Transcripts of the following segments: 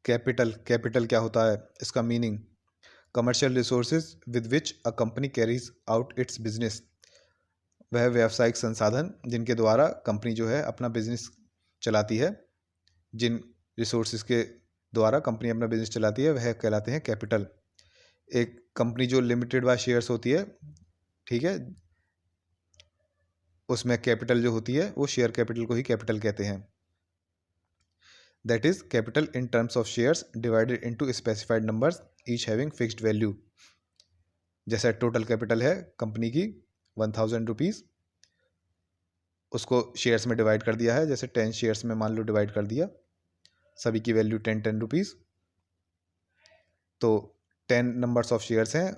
Capital, capital क्या होता है, इसका meaning commercial resources with which a company carries out it's business. वह व्यावसायिक संसाधन जिनके द्वारा कंपनी जो है अपना बिजनेस चलाती है, जिन रिसोर्सेज के द्वारा कंपनी अपना बिजनेस चलाती है वह कहलाते हैं कैपिटल। एक कंपनी जो लिमिटेड बाय शेयर्स होती है, ठीक है, उसमें कैपिटल जो होती है वो शेयर कैपिटल को ही कैपिटल कहते हैं। That is capital in terms of shares divided into specified numbers each having fixed value. जैसे टोटल कैपिटल है कंपनी की 1000 रुपीज़, उसको शेयर्स में डिवाइड कर दिया है, जैसे 10 शेयर्स में मान लो डिवाइड कर दिया, सभी की वैल्यू 10 रुपीज़, तो 10 नंबर्स ऑफ शेयर्स हैं,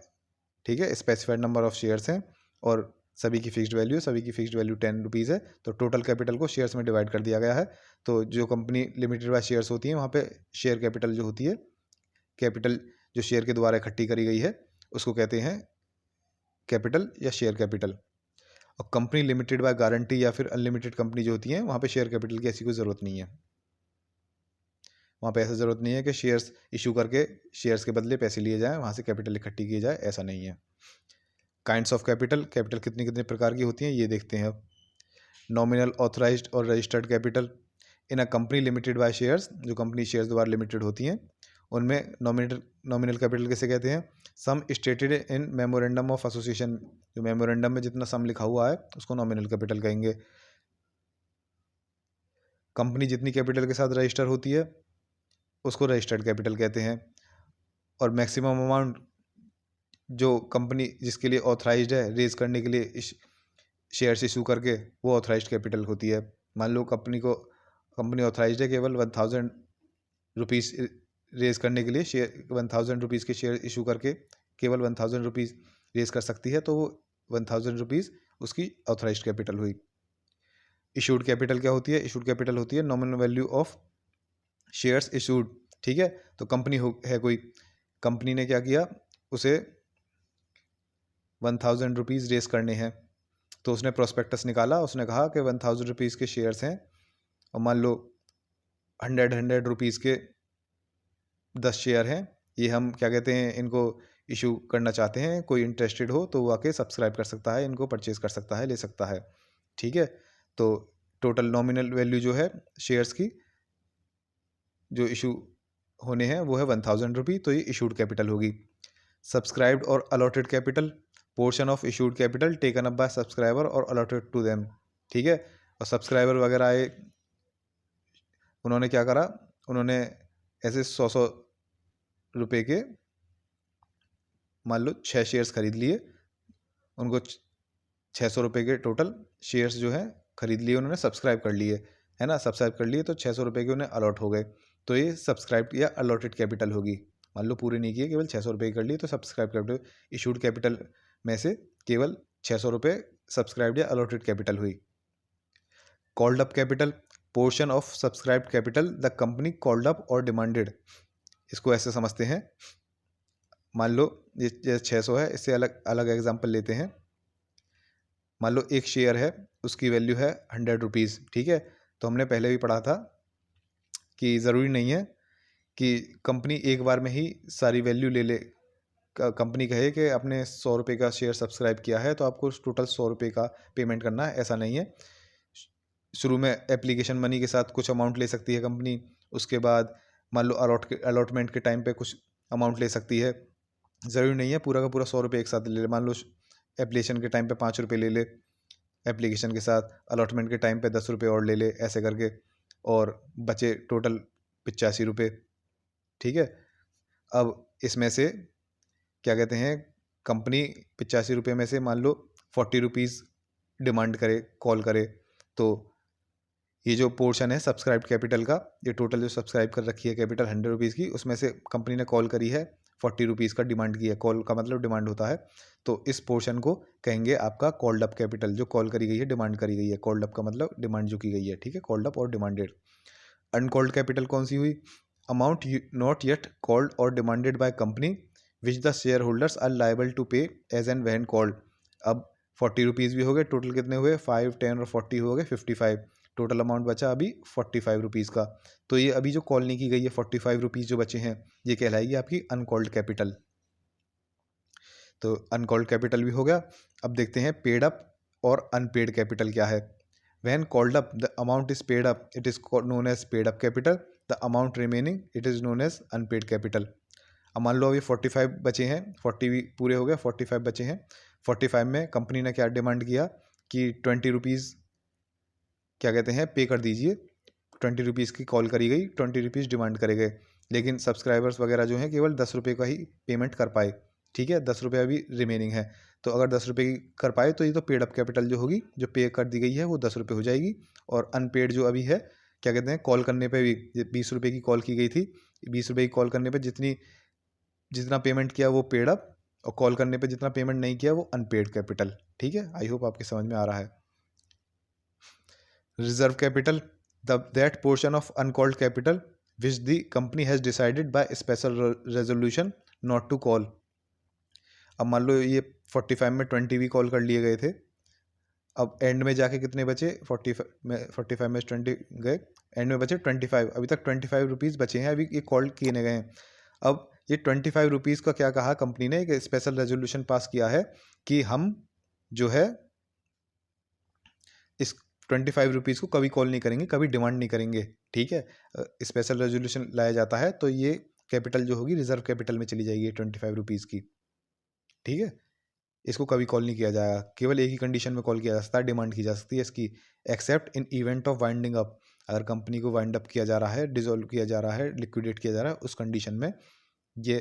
ठीक है, स्पेसिफाइड नंबर ऑफ शेयर्स हैं और सभी की फिक्स्ड वैल्यू 10 रुपीज़ है, तो टोटल कैपिटल को शेयर्स में डिवाइड कर दिया गया है। तो जो कंपनी लिमिटेड बाय शेयर्स होती हैं वहाँ पे शेयर कैपिटल जो होती है, कैपिटल जो शेयर के द्वारा इकट्ठी करी गई है उसको कहते हैं कैपिटल या शेयर कैपिटल। और कंपनी लिमिटेड बाय गारंटी या फिर अनलिमिटेड कंपनी जो होती हैं वहाँ पे शेयर कैपिटल की ऐसी कोई ज़रूरत नहीं है। वहाँ पे ऐसा ज़रूरत नहीं है कि शेयर्स इशू करके शेयर्स के बदले पैसे लिए जाएँ, वहाँ से कैपिटल इकट्ठी की जाए, ऐसा नहीं है। काइंड्स ऑफ कैपिटल, कैपिटल कितनी कितने प्रकार की होती हैं ये देखते हैं अब। नॉमिनल, ऑथराइज्ड और registered capital in a company limited by shares, जो कंपनी शेयर्स द्वारा लिमिटेड होती हैं उनमें नॉमिनल कैपिटल किसे कहते हैं, sum stated in memorandum of association, जो मेमोरेंडम में जितना सम लिखा हुआ है उसको नॉमिनल कैपिटल कहेंगे। कंपनी जितनी कैपिटल के साथ रजिस्टर होती है उसको रजिस्टर्ड कैपिटल कहते हैं। और मैक्सिमम अमाउंट जो कंपनी जिसके लिए ऑथराइज्ड है रेज करने के लिए शेयर्स इशू करके, वो ऑथराइज्ड कैपिटल होती है। मान लो कंपनी ऑथराइज्ड है केवल 1000 रुपीज़ रेज करने के लिए, शेयर 1000 रुपीज़ के शेयर इशू करके केवल 1000 रुपीज़ रेज कर सकती है, तो वो 1000 रुपीज़ उसकी ऑथराइज्ड कैपिटल हुई। इशूड कैपिटल क्या होती है, इशूड कैपिटल होती है nominal value of shares issued, ठीक है। तो कंपनी है कोई, कंपनी ने क्या किया, उसे 1000 रुपीज़ रेज करने हैं, तो उसने प्रोस्पेक्टस निकाला, उसने कहा कि 1000 रुपीज़ के शेयर्स हैं और मान लो 100 रुपीज़ के 10 शेयर हैं, ये हम क्या कहते हैं, इनको इशू करना चाहते हैं, कोई इंटरेस्टेड हो तो वो आके सब्सक्राइब कर सकता है, इनको परचेज कर सकता है, ले सकता है, ठीक है। तो टोटल नॉमिनल वैल्यू जो है शेयर्स की जो इशू होने हैं वो है 1000 रुपीज़, तो ये इशूड कैपिटल होगी। सब्सक्राइब्ड और allotted capital, portion of issued capital taken up by subscriber और अलॉटेड टू देम, ठीक है। और सब्सक्राइबर वगैरह आए, उन्होंने क्या करा, उन्होंने ऐसे 100 रुपये के मान लो 6 शेयर्स खरीद लिए, उनको 600 रुपये के टोटल शेयर्स जो है खरीद लिए, उन्होंने सब्सक्राइब कर लिए, है ना, सब्सक्राइब कर लिए तो 600 रुपये के उन्हें अलॉट हो गए, तो ये सब्सक्राइब या अलॉटेड कैपिटल होगी। मान लो पूरे नहीं किए, केवल 600 रुपये कर लिए तो सब्सक्राइब कैपिटल, इशूड कैपिटल में से केवल 600 रुपये सब्सक्राइब्ड या अलॉटेड कैपिटल हुई। Called up capital, portion of subscribed capital the company called up और डिमांडेड। इसको ऐसे समझते हैं, मान लो ये जैसे 600 है, इससे अलग अलग एग्जाम्पल लेते हैं। मान लो एक शेयर है, उसकी वैल्यू है 100 रुपीज़, ठीक है। तो हमने पहले भी पढ़ा था कि ज़रूरी नहीं है कि कंपनी एक बार में ही सारी वैल्यू ले ले। कंपनी कहे कि आपने 100 रुपये का शेयर सब्सक्राइब किया है तो आपको टोटल 100 रुपये का पेमेंट करना है, ऐसा नहीं है। शुरू में एप्लीकेशन मनी के साथ कुछ अमाउंट ले सकती है कंपनी, उसके बाद मान लो अलॉटमेंट के टाइम पे कुछ अमाउंट ले सकती है। ज़रूरी नहीं है पूरा का पूरा 100 रुपये एक साथ ले ले। मान लो एप्लीकेशन के टाइम पे 5 रुपये ले ले एप्लीकेशन के साथ, अलॉटमेंट के टाइम पे 10 रुपये और ले ले, ऐसे करके, और बचे टोटल 85 रुपये, ठीक है। अब इसमें से क्या कहते हैं, कंपनी 85 रुपये में से मान लो 40 रुपीज़ डिमांड करे, कॉल करे, तो ये जो पोर्शन है सब्सक्राइब कैपिटल का, ये टोटल जो सब्सक्राइब कर रखी है कैपिटल 100 रुपीज़ की, उसमें से कंपनी ने कॉल करी है 40 रुपीज़ का डिमांड की है, कॉल का मतलब डिमांड होता है, तो इस पोर्शन को कहेंगे आपका कॉल्ड अप कैपिटल, जो कॉल करी गई है, डिमांड करी गई है। कॉल्ड अप का मतलब डिमांड जो की गई है, ठीक है, कॉल्ड अप और डिमांडेड। अनकॉल्ड कैपिटल कौन सी हुई, अमाउंट नॉट येट कॉल्ड और demanded by company which the share holders are liable to pay as and when called. अब 40 रुपीज़ भी हो गए, टोटल कितने हुए, 5, 10 और 40 हो गए 55, टोटल अमाउंट बचा अभी 45 रुपीज़ का। तो ये अभी जो कॉल नहीं की गई है 45 रुपीज़ जो बचे हैं, ये कहलाएगी आपकी अनकॉल्ड कैपिटल। तो अनकॉल्ड कैपिटल भी हो गया। अब देखते हैं पेड अप और अनपेड कैपिटल क्या है। When called up the amount is paid up, it is known as paid up capital. The amount remaining it is known as unpaid capital. अब मान लो अभी 45 बचे हैं, 40 भी पूरे हो गए, 45 बचे हैं। 45 में कंपनी ने क्या डिमांड किया कि 20 रुपीज़ क्या कहते हैं पे कर दीजिए। 20 रुपीज़ की कॉल करी गई, 20 रुपीज़ डिमांड करे गए, लेकिन सब्सक्राइबर्स वगैरह जो हैं केवल 10 रुपये का ही पेमेंट कर पाए। ठीक है, 10 रुपये अभी रिमेनिंग है। तो अगर 10 रुपये की कर पाए तो ये तो पेड अप कैपिटल जो होगी, जो पे कर दी गई है वो 10 रुपये हो जाएगी। और अनपेड जो अभी है क्या कहते हैं, कॉल करने पे भी 20 रुपये की कॉल की गई थी, 20 रुपये की कॉल करने पे जितना पेमेंट किया वो पेड अप, और कॉल करने पे जितना पेमेंट नहीं किया वो अनपेड कैपिटल। ठीक है, आई होप आपके समझ में आ रहा है। Reserve capital, that portion of uncalled capital which the company has decided by special resolution not to call। अब मान लो ये 45 में 20 भी कॉल कर लिए गए थे, अब एंड में जाके कितने बचे, 45 में 20 गए, एंड में बचे 25। अभी तक 25 रुपीज़ बचे हैं, अभी ये कॉल किए गए हैं। अब ये 25 रुपीज़ का क्या कहा कंपनी ने, एक स्पेशल रेजोल्यूशन पास किया है कि हम जो है इस 25 रुपीज़ को कभी कॉल नहीं करेंगे, कभी डिमांड नहीं करेंगे। ठीक है, स्पेशल रेजोल्यूशन लाया जाता है तो ये कैपिटल जो होगी रिजर्व कैपिटल में चली जाएगी 25 रुपीज़ की। ठीक है, इसको कभी कॉल नहीं किया जाएगा, केवल एक ही कंडीशन में कॉल किया जा सकता है, डिमांड की जा सकती है इसकी, accept in event of winding up. अगर कंपनी को वाइंड अप किया जा रहा है, डिसॉल्व किया जा रहा है, लिक्विडेट किया जा रहा है, उस कंडीशन में ये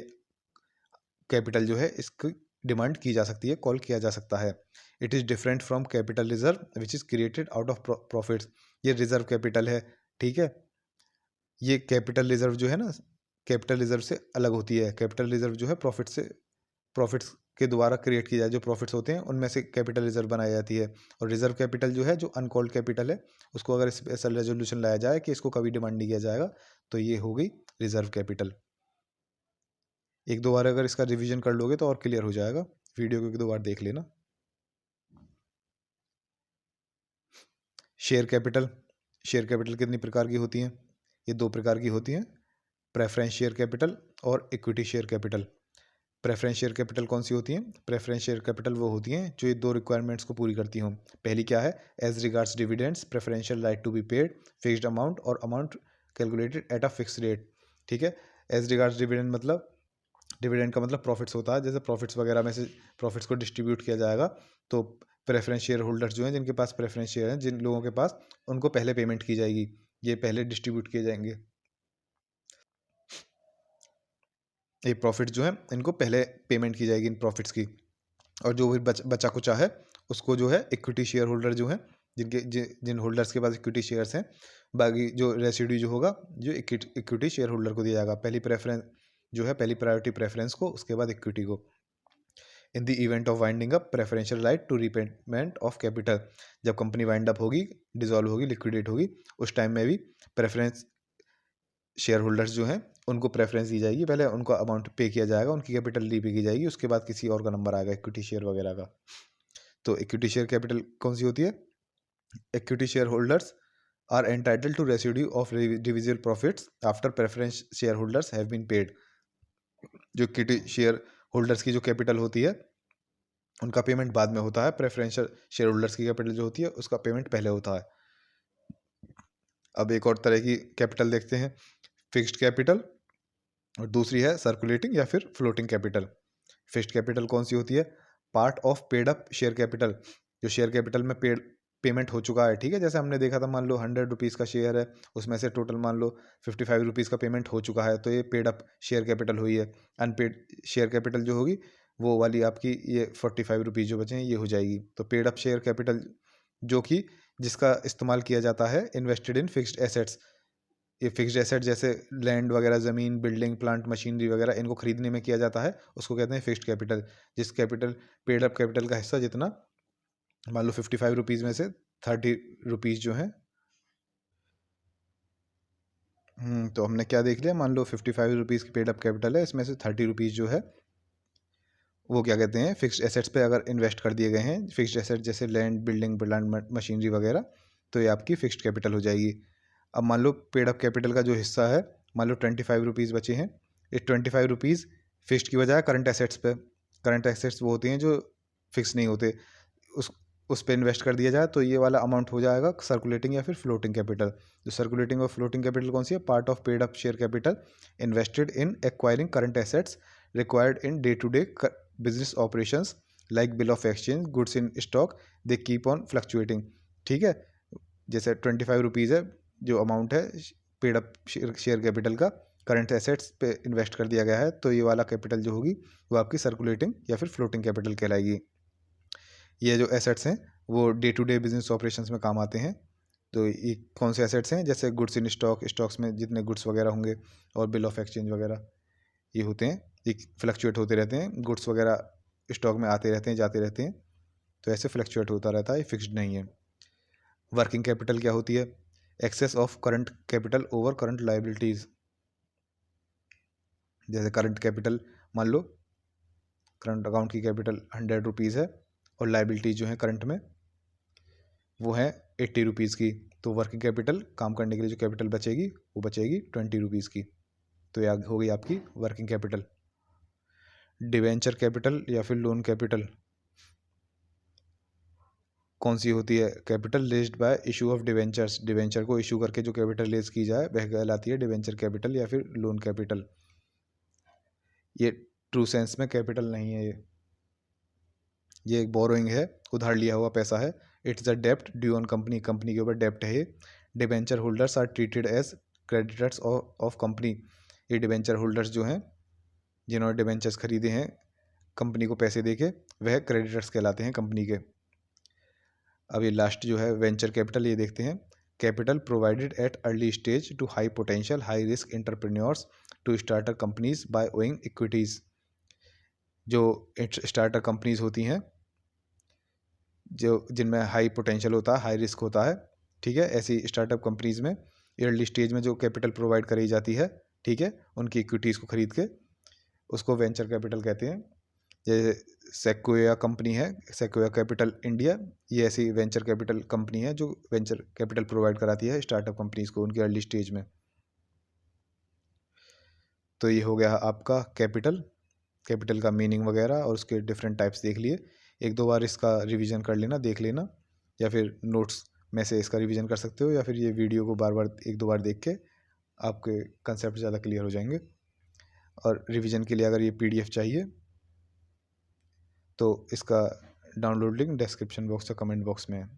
कैपिटल जो है इसकी डिमांड की जा सकती है, कॉल किया जा सकता है। It is different from capital reserve which is created out of profits. ये रिजर्व कैपिटल है। ठीक है, ये कैपिटल रिजर्व जो है ना, कैपिटल रिजर्व से अलग होती है। कैपिटल रिजर्व जो है प्रॉफिट्स के द्वारा क्रिएट की जाए, जो प्रॉफिट्स होते हैं उनमें से कैपिटल रिजर्व बनाई जाती है। और रिजर्व कैपिटल जो है, जो अनकॉल्ड कैपिटल है, उसको अगर स्पेशल रेजोल्यूशन लाया जाए कि इसको कभी डिमांड नहीं किया जाएगा, तो ये हो गई रिजर्व कैपिटल। एक दो बार अगर इसका रिवीजन कर लोगे तो और क्लियर हो जाएगा, वीडियो को एक दो बार देख लेना। शेयर कैपिटल, शेयर कैपिटल कितनी प्रकार की होती हैं, ये दो प्रकार की होती हैं, प्रेफरेंस शेयर कैपिटल और equity share capital. Preference share capital कौन सी होती हैं, प्रेफरेंस शेयर कैपिटल वो होती हैं जो ये दो रिक्वायरमेंट्स को पूरी करती हों। पहली क्या है, as regards dividends preferential right to be paid fixed amount और amount calculated at a fix rate. ठीक है, एज रिगार्ड्स डिविडेंड मतलब, डिविडेंड का मतलब प्रॉफिट्स होता है, जैसे प्रॉफिट्स वगैरह में से प्रॉफिट्स को डिस्ट्रीब्यूट किया जाएगा, तो प्रेफरेंस शेयर होल्डर्स जो हैं, जिनके पास प्रेफरेंस शेयर हैं, जिन लोगों के पास, उनको पहले पेमेंट की जाएगी, ये पहले डिस्ट्रीब्यूट किए जाएंगे। ये प्रॉफिट जो है इनको पहले पेमेंट की जाएगी इन प्रॉफिट्स की, और जो भी बचा कुचा है उसको जो है इक्विटी शेयर होल्डर जो हैं, जिन होल्डर्स के पास इक्विटी शेयर्स हैं, बाकी जो रेसिड्यू जो होगा जो इक्विटी शेयर होल्डर को दिया जाएगा। पहली प्रेफरेंस जो है, पहली प्रायोरिटी प्रेफरेंस को, उसके बाद इक्विटी को। In the event of winding up preferential right to repayment of capital, जब कंपनी वाइंड अप होगी, डिसॉल्व होगी, लिक्विडेट होगी, उस टाइम में भी प्रेफरेंस शेयर होल्डर्स जो हैं उनको प्रेफरेंस दी जाएगी, पहले उनको अमाउंट पे किया जाएगा, उनकी कैपिटल रीपे की जाएगी, उसके बाद किसी और का नंबर आएगा इक्विटी शेयर वगैरह का। तो इक्विटी शेयर कैपिटल कौन सी होती है, equity share holders are entitled to residue of divisible profits after preference share holders have been paid. जो इक्विटी शेयर होल्डर्स की जो कैपिटल होती है उनका पेमेंट बाद में होता है, प्रेफरेंशियल शेयर होल्डर्स की कैपिटल जो होती है उसका पेमेंट पहले होता है। अब एक और तरह की कैपिटल देखते हैं, फिक्स्ड कैपिटल, और दूसरी है सर्कुलेटिंग या फिर फ्लोटिंग कैपिटल। फिक्स्ड कैपिटल कौन सी होती है, part of paid up share capital, जो शेयर कैपिटल में पेमेंट हो चुका है। ठीक है, जैसे हमने देखा था, मान लो 100 रुपीज़ का शेयर है, उसमें से टोटल मान लो 55 रुपीज़ का पेमेंट हो चुका है, तो ये पेड अप शेयर कैपिटल हुई है। अनपेड शेयर कैपिटल जो होगी वो वाली आपकी ये 45 रुपीज़ जो बचे हैं ये हो जाएगी। तो पेड अप शेयर कैपिटल जो कि जिसका इस्तेमाल किया जाता है इन्वेस्टेड इन फिक्स्ड एसेट्स, ये फिक्स्ड एसेट जैसे लैंड वगैरह, ज़मीन, बिल्डिंग, प्लांट, मशीनरी वगैरह, इनको खरीदने में किया जाता है, उसको कहते हैं फिक्स्ड कैपिटल। जिस कैपिटल, पेड अप कैपिटल का हिस्सा जितना, मान लो 55 रुपीज़ में से 30 रुपीज़ जो हैं, तो हमने क्या देख लिया, मान लो 55 रुपीज़ की पेड अप कैपिटल है, इसमें से 30 रुपीज़ जो है वो क्या कहते हैं फिक्स्ड एसेट्स पे अगर इन्वेस्ट कर दिए गए हैं। फिक्स्ड एसेट जैसे लैंड, बिल्डिंग, प्लांट, मशीनरी वगैरह, तो ये आपकी फिक्स्ड कैपिटल हो जाएगी। अब मान लो पेड अप कैपिटल का जो हिस्सा है, मान लो 25 रुपीज़ बचे हैं, ये 25 रुपीज़ फिक्स्ड की बजाय करंट एसेट्स पे, करंट एसेट्स वो होती हैं जो फिक्स नहीं होते, उस पे इन्वेस्ट कर दिया जाए तो ये वाला अमाउंट हो जाएगा सर्कुलेटिंग या फिर फ्लोटिंग कैपिटल। जो सर्कुलेटिंग और फ्लोटिंग कैपिटल कौन सी है? Part of paid up share capital invested in acquiring current assets required in day to day business operations like bill of exchange, goods in stock, they keep on fluctuating. ठीक है, जैसे 25 rupees है जो amount है paid up share capital का, current assets पे invest कर दिया गया है, तो ये वाला कैपिटल जो होगी वो आपकी सर्कुलेटिंग या फिर फ्लोटिंग कैपिटल कहलाएगी। ये जो एसेट्स हैं वो day to day business operations में काम आते हैं। तो ये कौन से एसेट्स हैं? जैसे गुड्स इन स्टॉक, स्टॉक्स में जितने गुड्स वगैरह होंगे, और बिल ऑफ एक्सचेंज वगैरह ये होते हैं, ये फ्लक्चुएट होते रहते हैं, गुड्स वगैरह स्टॉक में आते रहते हैं जाते रहते हैं, तो ऐसे फ्लक्चुएट होता रहता है, ये फिक्स्ड नहीं है। वर्किंग कैपिटल क्या होती है? Excess of current capital over current liabilities. जैसे करंट कैपिटल मान लो करंट अकाउंट की कैपिटल 100 रुपीज़ है और लाइबिलिटी जो है करंट में वो है 80 रुपीज़ की, तो वर्किंग कैपिटल काम करने के लिए जो कैपिटल बचेगी वो बचेगी 20 रुपीज़ की। तो यह हो गई आपकी वर्किंग कैपिटल। डिवेंचर कैपिटल या फिर लोन कैपिटल कौन सी होती है? Capital raised bye issue of debentures. Debenture को इशू करके जो कैपिटल रेज की जाए वह कहलाती है डिवेंचर कैपिटल या फिर लोन कैपिटल। ये ट्रू सेंस में कैपिटल नहीं है, ये एक बोरोइंग है, उधार लिया हुआ पैसा है। इट्स अ डेप्ट ड्यू ऑन कंपनी, कंपनी के ऊपर डेप्ट है ये। Debenture holders are treated as creditors of company. ये डिवेंचर होल्डर्स जो हैं जिन्होंने डिवेंचर्स खरीदे हैं कंपनी को पैसे देके, वह क्रेडिटर्स कहलाते हैं कंपनी के। अब ये लास्ट जो है वेंचर कैपिटल, ये देखते हैं। Capital provided at early stage to high potential high risk entrepreneurs to starter companies by owing equities. जो स्टार्टर कंपनीज होती हैं जो जिनमें हाई पोटेंशियल होता है, हाई रिस्क होता है, ठीक है, ऐसी स्टार्टअप कंपनीज में अर्ली स्टेज में जो कैपिटल प्रोवाइड करी जाती है, ठीक है, उनकी इक्विटीज़ को खरीद के, उसको वेंचर कैपिटल कहते हैं। जैसे सेक्वोया कंपनी है, सेक्वोया कैपिटल इंडिया, ये ऐसी वेंचर कैपिटल कंपनी है जो वेंचर कैपिटल प्रोवाइड कराती है स्टार्टअप कंपनीज को उनकी अर्ली स्टेज में। तो ये हो गया आपका कैपिटल, कैपिटल का मीनिंग वगैरह और उसके डिफरेंट टाइप्स देख लिए। एक दो बार इसका रिवीजन कर लेना, देख लेना, या फिर नोट्स में से इसका रिवीजन कर सकते हो, या फिर ये वीडियो को बार बार एक दो बार देख के आपके कंसेप्ट ज़्यादा क्लियर हो जाएंगे। और रिवीजन के लिए अगर ये PDF चाहिए तो इसका डाउनलोड लिंक डिस्क्रिप्शन बॉक्स या कमेंट बॉक्स में है।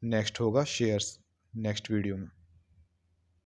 नेक्स्ट होगा शेयर्स नेक्स्ट वीडियो में।